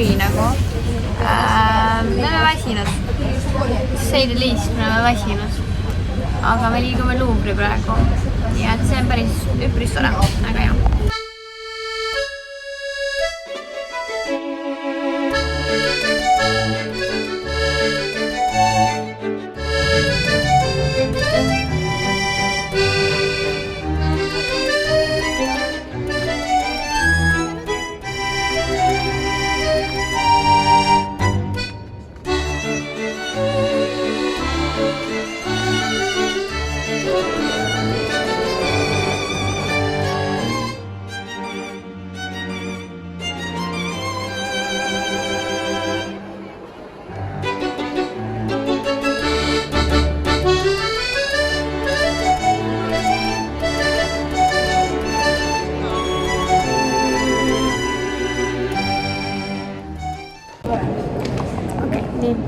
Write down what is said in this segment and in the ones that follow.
oli nagu. Me oleme väsinud. Say the least, me oleme väsinud. Aga me liigume Louvre'i praegu. Nii et see on päris üpris tore, aga jah.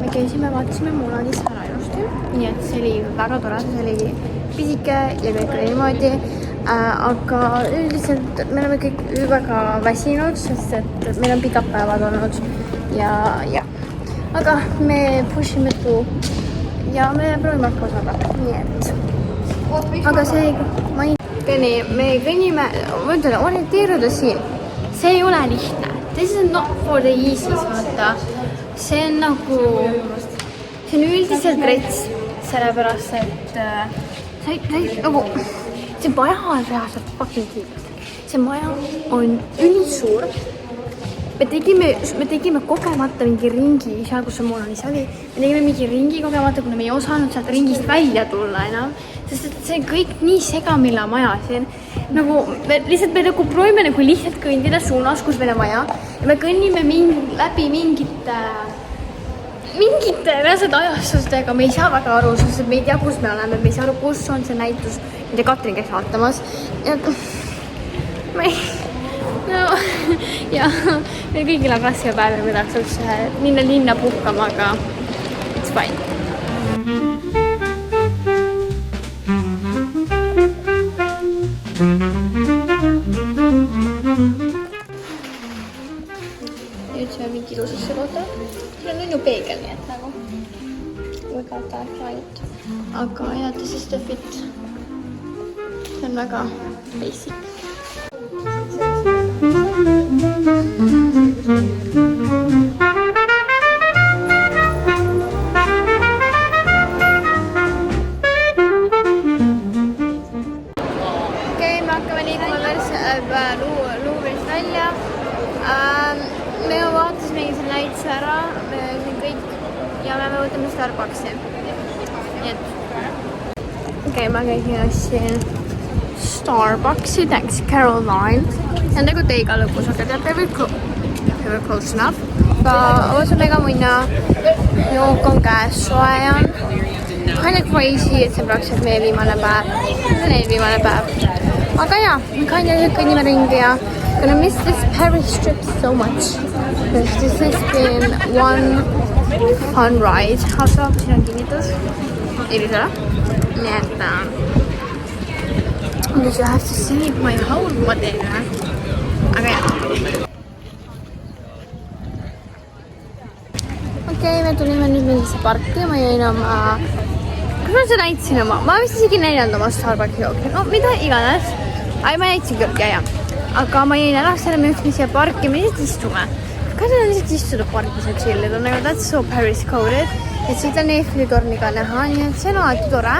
Me käisime, vaatasime Mulanist ära ilusti, nii et see oli väga tore, see oli pisike ja kõik oli niimoodi, aga üldiselt me oleme kõik väga väsinud, sest et meil on pikad päevad olnud ja aga me pushime tuu ja me proovime hakkama saada, nii et aga see me kõnnime, ma ütlen, orienteeruda siin, see ei ole lihtne, this is not for the easy, vaata. See on nagu, see on üldiselt rets, sellepärast, et see maja on reaalselt fucking kiiret. See maja on ülisuur. Me tegime kogemata mingi ringi, seal kus see Mulanis oli. Me tegime mingi ringi kogemata, kuna me ei osanud sealt ringist välja tulla enam. Sest see on kõik nii segamilla maja siin. Nagu, me nagu proovime nagu lihtsalt kõndida suunas, kus meil on maja. Ja me kõnnime läbi mingite reaalsed ajastustega, me ei saa väga aru, sest me ei tea, kus me oleme, me ei saa aru, kus on see näitus, mida Katrin käis vaatamas. Ja meil kõigil on raske päev ja me tahaks üldse minna linna puhkama, aga it's fine. Nüüd see on mingi ilusasse kohta. Siin on ju peegel, nii et nagu we got that right. Aga jah, this is the fit. See on väga basic. Okei, me hakkame liikuma Louvre'ist välja. Me vaatasime selle näituse ära, me siin kõik ja me võtame Starbucksi. Nii et okei, ma käisin Starbucksi, thanks Caroline. Ja nagu teiga lõpus, aga teate, we were close enough. Võtame ka munna, jook on käes, soe on. Kind of crazy, et see praktiliselt meie viimane päev. See on eelviimane päev. Aga jah, me kõnnime ringi ja gonna miss this Paris trip so much. Because this has been one fun ride. Also, siin on kinnitus. Irisele. Nii et because you have to see my home model. Aga jah. Okei, me tulime nüüd mingisse parki. Ma jõin oma... Kas ma seda näitasin oma? Ma vist isegi näidanud oma Starbucksi jooki. No, mida iganes. Ai, ma näitasin küll, ja. Aga ma jäin ära selle müüksime siia parki, me lihtsalt istume. Kas on lihtsalt istuda parkis ja chillida? Nagu that's so Paris coded. Et siit on Eiffeli torniga näha, nii et see on alati tore.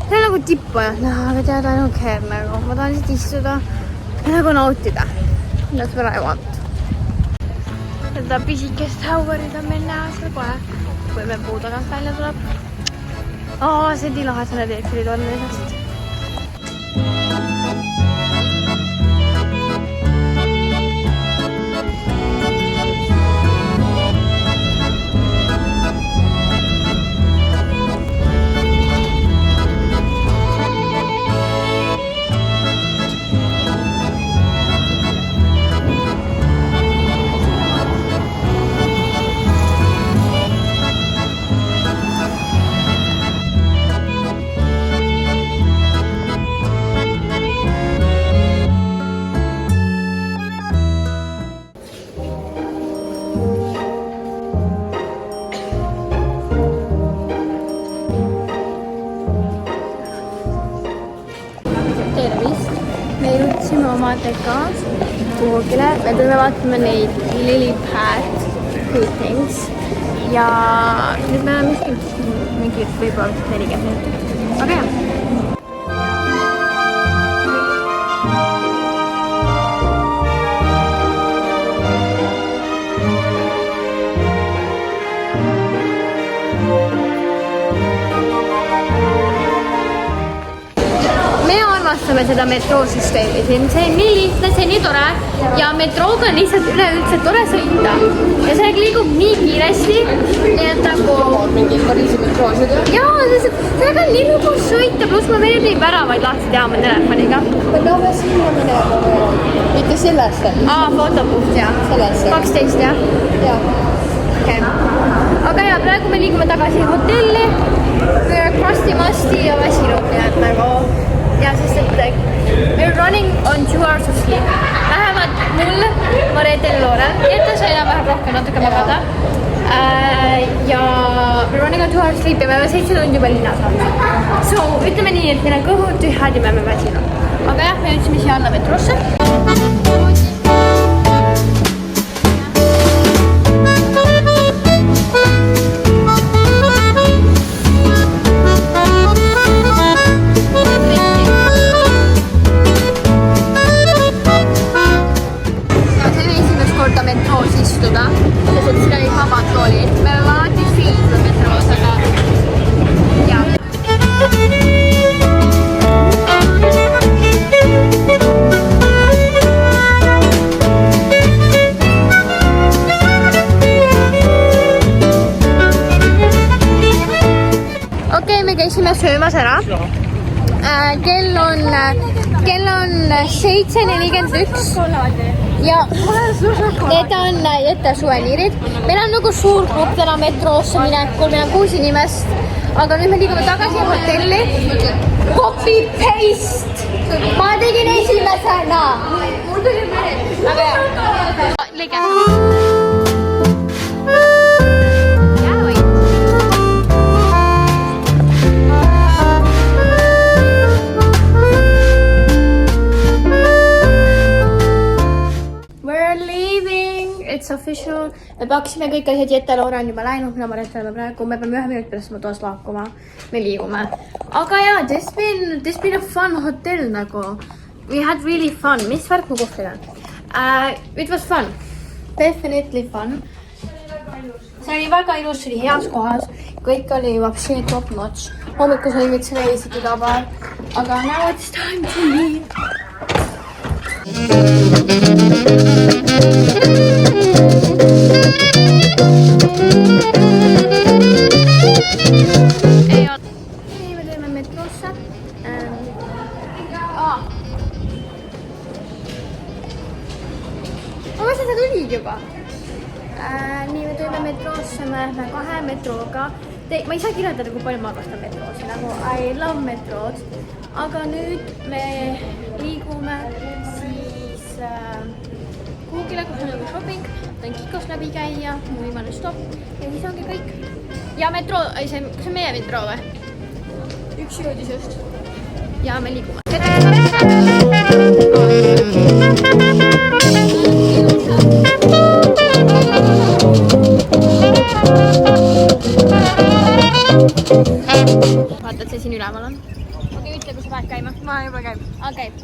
See on nagu tippu näha, aga tead, I don't care nagu. Ma tahan lihtsalt istuda ja nagu nautida. That's what I want. Seda pisikest Hauerid on meil näha seal kohe, kui me puu tagant välja tuleb. See on nii lahe selle Eiffeli tornisest. omadega kuhugile. Me tulime vaatama neid lily pad food things ja nüüd me oleme mingi võib-olla 40 minutit. Aga jah. Armastame seda metroosüsteemi siin, see on nii lihtne, see on nii tore ja metrooga on lihtsalt üleüldse tore sõita ja see liigub nii kiiresti, nii et nagu mingi Pariisi metroosid jaa, sellega on nii lõbus sõita, pluss ma veel nii väravaid lahti teha oma telefoniga. Me peame sinna minema, mitte sellesse. Fotopuht jah, 12 jah? Okay. Aga ja praegu me liigume tagasi hotelli, we are crusty-musty ja väsinud, nii et nagu ja sest et we're running on 2 hours of sleep. Vähemalt mul, Mareetel ja Loorel, jätta sai enam-vähem rohkem natuke magada. Ja we're running on 2 hours of sleep ja me oleme 7 tundi juba linnas olnud. So ütleme nii, et meil on kõhud tühjad ja me oleme väsinud. Aga jah, me jõudsime siia alla metrosse. Käisime söömas ära. Kell on 7:41 ja need on jätta suveniirid. Meil on nagu suur grupp täna metroosse minekul, meil on 6 inimest, aga nüüd me liigume tagasi hotelli. Copy paste! Ma tegin esimesena! Mul tuli meelde. Aga jah. It's official. Me paksime kõik asjad jätta, Loora on juba läinud, mina Mareetele praegu, me peame 1 minuti pärast toas lahkuma, me liigume. Aga jaa, this been a fun hotel nagu. We had really fun. Mis värk mu kohvil on? It was fun. Definitely fun. See oli väga ilus, see oli heas kohas. Kõik oli вообще top notch. Hommikus oli nüüd reisitud abar. Aga now it's time to leave. Nii, me teeme metroosse. Ma mõtlen, sa tulid juba. Nii, me teeme metroosse, me lähme 2 metrooga. Ma ei saa kirjeldada, kui palju ma armastan metroosse, nagu I love metrood. Aga nüüd me liigume siis kuhugile, kus on nagu shopping. Teen Kikos läbi käia, mu viimane stopp ja siis ongi kõik. Ja metroo, kas see on meie metroo või? Üks jõudis just. Ja me liigume. Vaata, et see siin üleval on. Okei, ütle, kui sa pead käima. Ma juba käin.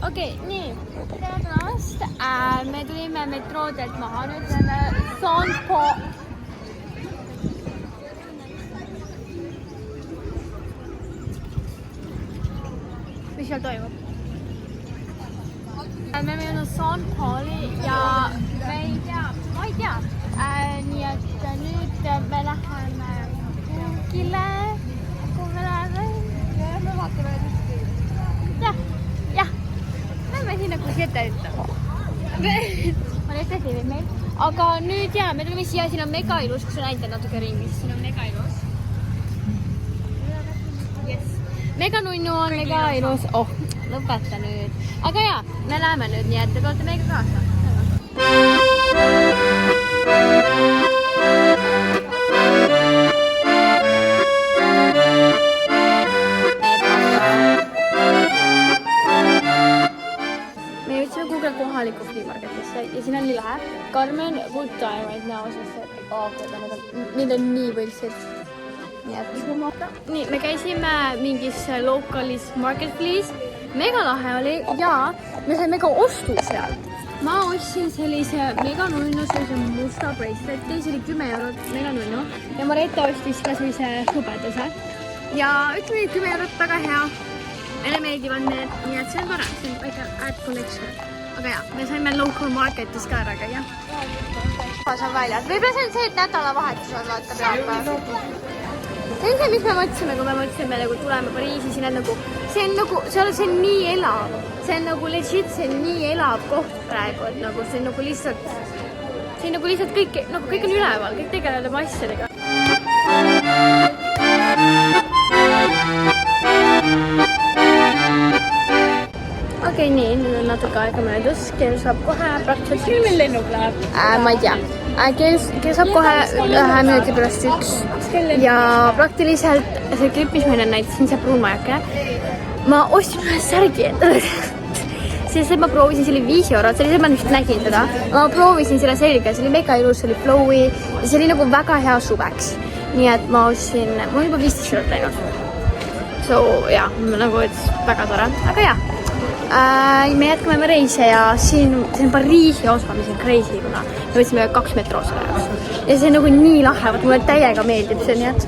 Okei, nii. Tere tulemast. Me tulime metroodelt maha. Nüüd oleme Saint-Po. Mis seal toimub? Me oleme jõudnud Saint-Pauli ja ma ei tea. Nii et nüüd me läheme kuhugile. Kuhu me läheme? Me vaatame nüüd. Jah. Lähme sinna, kus Jette ütleb. Ma nüüd teeb meil. Aga nüüd me tulime siia, siin on mega ilus, kus on näinud natuke ringis. Siin on mega ilus. Mega nunnu on mega ilus. Lõpeta nüüd. Aga me läheme nüüd, nii et te tulete meiega kaasa. Me jõudsime Google kohalikku flea-marketisse ja siin on nii lahe. Carmen good time right now, sest need on nii võltsid. Nii, me käisime mingis lokalis marketplace. Mega lahe oli ja me saime ka ostu seal. Ma ostsin sellise mega nunnu, sellise musta braceleti, see oli 10 eurot, mega nunnu. Ja Mareta ostis ka sellise hõbedase. Ja ütleme, 10 eurot väga hea. Meile meeldivad need, nii et see on tore, see on väike ad collection. Aga jah, me saime local marketis ka ära käia. See on väljas. Võib-olla see on see, et nädalavahetus on vaata pealpäev. See on see, mis me mõtlesime, kui me mõtlesime, nagu tuleme Pariisi, siin on nagu, see on nii elav. See on nagu legit, see on nii elav koht praegu, et nagu see on nagu lihtsalt kõik on üleval, kõik tegelevad oma asjadega. Okei, nii, nüüd on natuke aega möödus, kell saab kohe praktiliselt... Kell meil lennuk läheb? Ma ei tea. Kell saab kohe 1 minuti pärast 1 ja praktiliselt see klipp, mis meile näitasin, see pruunmajake, ma ostsin ühe särgi endale. Sest ma proovisin, see oli 5 eurot, see oli see, ma just nägin teda. Ma proovisin selle selga, see oli mega ilus, see oli flowy ja see oli nagu väga hea suveks. Nii et ma ostsin, mul on juba 15 eurot läinud. So jah, nagu et väga tore, aga jah. Me jätkame reise ja siin on Pariisi osa, mis on crazy, kuna me võtsime 2 metroo selle jaoks. Ja see on nagu nii lahe, mulle täiega meeldib see, nii et...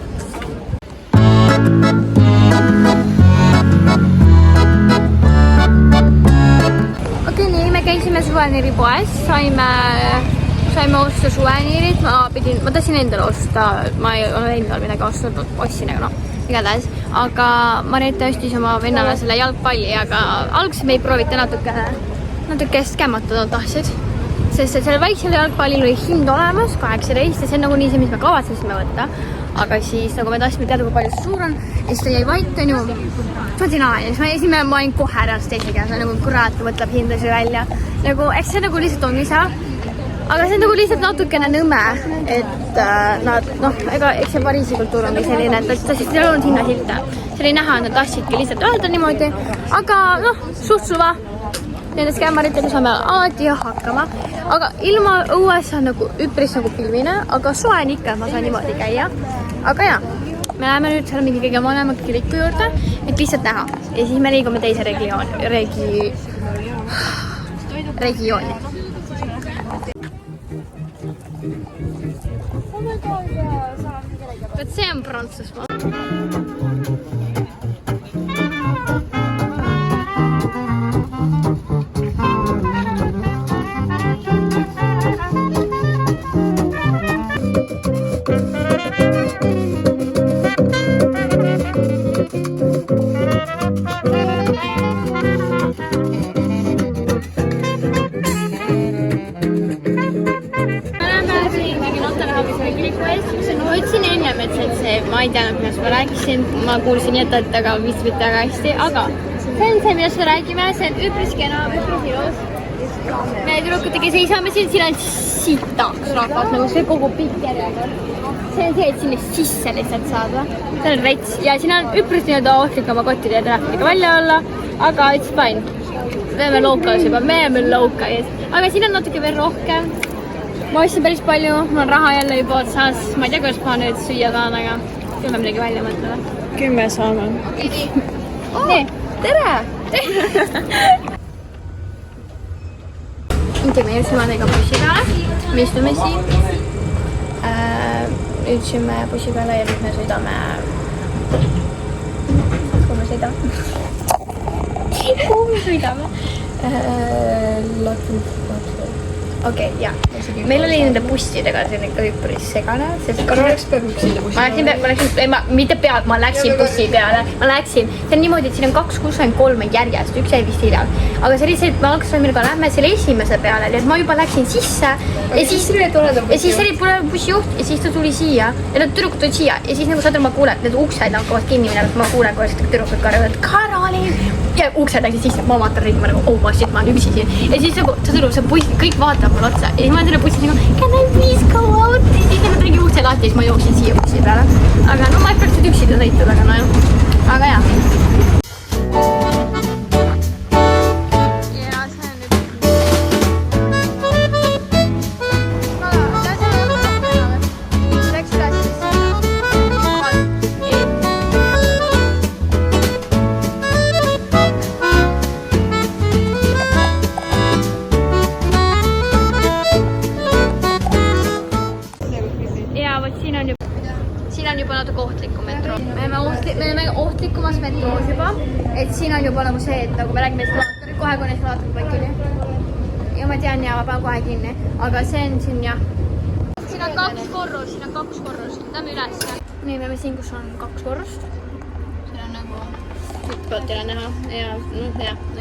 Okei, nii, me käisime suveniiripoes, saime osta suveniirid, ma tahtsin endale osta, ma ei ole endal midagi ostnud, ostsin, aga noh. Igatahes, aga Mareta ostis oma vennale selle jalgpalli, aga alguses me ei proovita natuke skämmatada tahtsid. Sest et selle väiksel jalgpallil oli hind olemas, 18 ja see on nagu nii see, mis me kavatsesime võtta. Aga siis, nagu me tahtsime teada, kui palju see suur on, ja siis ta jäi vait, on ju. Ma olin ma olin kohe ära teise käes, nagu kurat võtab hindasi välja. Nagu, eks see nagu lihtsalt ongi saa. Aga see on nagu lihtsalt natukene nõme, et nad, eks see Pariisi kultuur ongi selline, et siis ei olnud hinnasilte. See oli näha, et nad tahtsidki lihtsalt öelda niimoodi, aga suht suva. Nende skämmaritega saame alati hakkama, aga ilma õues on nagu üpris nagu pilvine, aga soe on ikka, ma saan niimoodi käia. Aga jah, me läheme nüüd seal mingi kõige vanema kiriku juurde, et lihtsalt näha. Ja siis me liigume teise regiooni. Vot see on Prantsusmaa. Ma ei teadnud, millest ma rääkisin, ma kuulsin jätad, aga vist mitte väga hästi, aga see on see, millest me räägime, see on üpris kena, üpris ilus. Me tüdrukutega seisame siin on sitaks rahvalt, nagu see kogu pikk järjekord. See on see, et sinna sisse lihtsalt saada. See on rets ja siin on üpris nii-öelda ohtlik oma kottide ja telefonidega välja olla, aga it's fine. Me oleme lookas juba, me oleme lookas, aga siin on natuke veel rohkem. Ma ostsin päris palju, mul on raha jälle juba otsas, ma ei tea, kuidas ma nüüd süüa saan, aga küll me midagi välja mõtleme. 10 saame. Nii, tere! Me jõudsime teiega bussi peale, me istume siin. Jõudsime bussi peale ja nüüd me sõidame... Kuhu me sõidame? Kuhu me sõidame? Okei, jah. Meil oli nende bussidega, see on ikka üpris segane. Kas oleks peabusside bussi peale? Ma läksin bussi peale. See on niimoodi, et siin on 263 järjest, üks jäi vist hiljem. Aga see oli see, et me alguses millega lähme selle esimese peale, et ma juba läksin sisse. Ja siis oli bussijuht ja siis ta tuli siia. Ja need tüdrukud tulid siia. Ja siis nagu saad ma kuulen, et need uksed hakkavad kinni minema, et ma kuulen, kuidas tüdrukud karjuvad, et Karolin! Ja uksed läksid sisse, ma vaatan ringi, ma nagu, oh shit, ma olen üksi siin. Ja siis nagu, see tüdruk, see buss, kõik vaatab mulle otsa. Ja siis ma olen selle bussi nagu, can I please go out? Ja siis nad ringi ukse lahti, siis ma jooksin siia bussi peale. Aga no ma ei peaks nüüd üksida sõitud, aga no jah. Aga jah. Ja see on nüüd me oleme ohtlikumas metroos juba, et siin on juba nagu see, et nagu me räägime eskalaatorit, kohe kui on eskalaatorid pannud kinni. Ja ma tean ja ma panen kohe kinni, aga see on siin jah. Siin on 2 korrust, lähme üles. Nii, me oleme siin, kus on 2 korrust. Siin on nagu hüppelt ei ole näha ja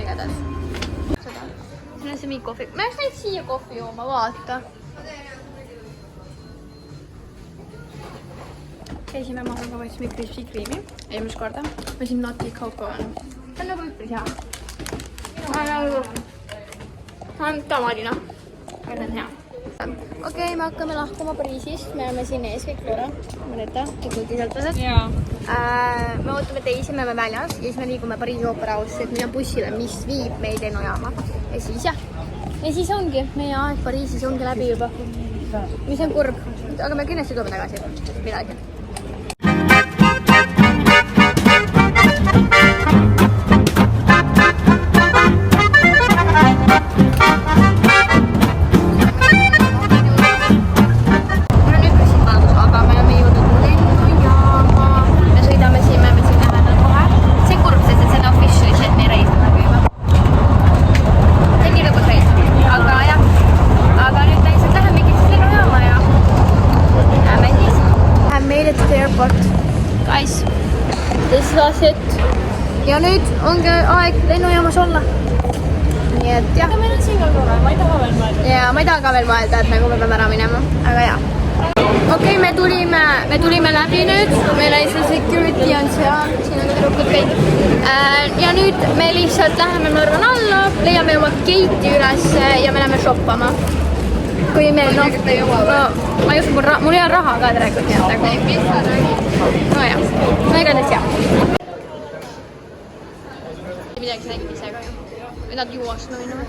igatahes. Siin on see mingi kohvi. Ma oleks näinud siia kohvi jooma, vaata. Käisime maha, aga võtsime Krispsi Kreemi eelmist korda. Ma siin Nutty Coco on. See on nagu üpris hea. On tamadina. Aga see on hea. Okei, me hakkame lahkuma Pariisist. Me oleme siin ees kõik Flora. Mõneta, kõik kisaltused. Me ootame teisi, me oleme väljas. Ja siis me liigume Pariisi ooperahausse, et minna bussile, mis viib meid lennujaama. Ja siis jah. Ja siis ongi. Meie aeg Pariisis ongi läbi juba. Mis on kurb. Aga me kindlasti tuleme tagasi. Midagi. Ja nüüd ongi aeg lennujaamas olla. Nii et jah. Meil on siin ka korra, ma ei taha veel mõelda. Ja ma ei taha ka veel mõelda, et nagu me peame ära minema. Aga jah. Okei, me tulime läbi nüüd. Meil on see security on seal. Siin on tüdrukud kõik. Ja nüüd me lihtsalt läheme, ma arvan, alla. Leiame oma gate'i üles ja me läheme shoppama. Kui meil ma ei usu, mul ei ole raha ka tegelikult. No jah. No igatahes jah. Midagi sa nägid ise ka ju. Või nad juostma minema.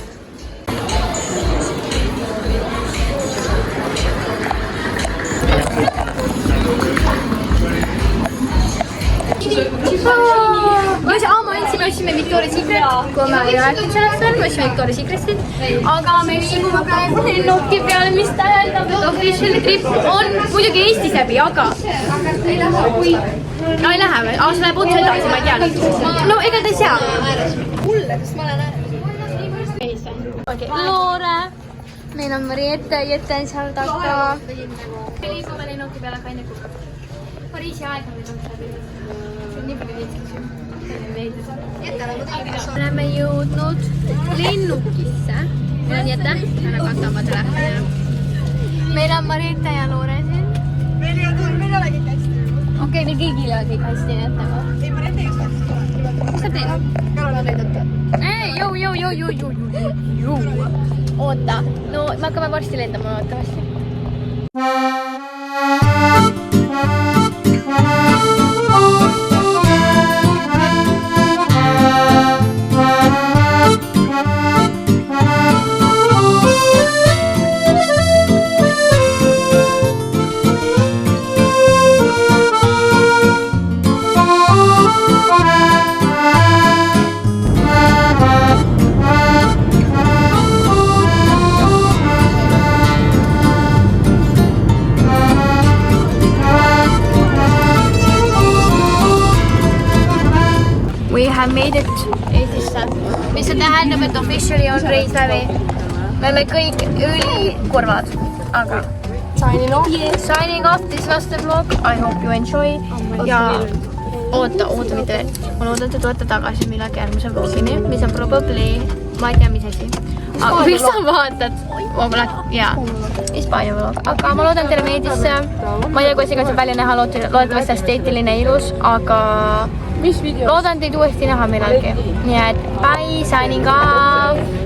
Me ostsime Victoria's Secret, kui me ei rääkinud sellest veel, me ostsime Victoria's Secretit. Aga me liigume praegu lennuki peale, mis tähendab, et official trip on muidugi Eestis läbi, aga no ei lähe veel, see läheb otse edasi, ma ei tea. No ega ta ei sea. Mulle, sest ma olen ääres. Loore. Meil on Mariette, Jette on seal taga. Me liigume lennuki peale, aga enne kukab. Pariisi aeg on meil läbi. See on nii palju lihtsaks. Oleme jõudnud lennukisse. Meil on Jette, ära kanta oma telefoni. Meil on Mariette ja Loore siin. Meil ei ole kõik hästi. Okei, meil kõigil ei ole kõik hästi, nii et nagu. Ei, Mariette just hästi. Mis sa teed? Karol on näidata. Jõu. Oota, no me hakkame varsti lendama loodetavasti. have made it Eestisse, mis see tähendab, et officially on reis läbi. Me oleme kõik ülikurvad, aga signing off, this was the vlog, I hope you enjoy ja oota mitte veel. Ma loodan, et te tulete tagasi millalgi järgmise vlogini, mis on probably, ma ei tea, mis asi. Aga mis sa vaatad? Jaa, Hispaania vlog. Aga ma loodan, teile meeldis see. Ma ei tea, kuidas iganes välja näha, loodetavasti esteetiline ilus, aga loodan teid uuesti näha millalgi. Nii et bye, signing off!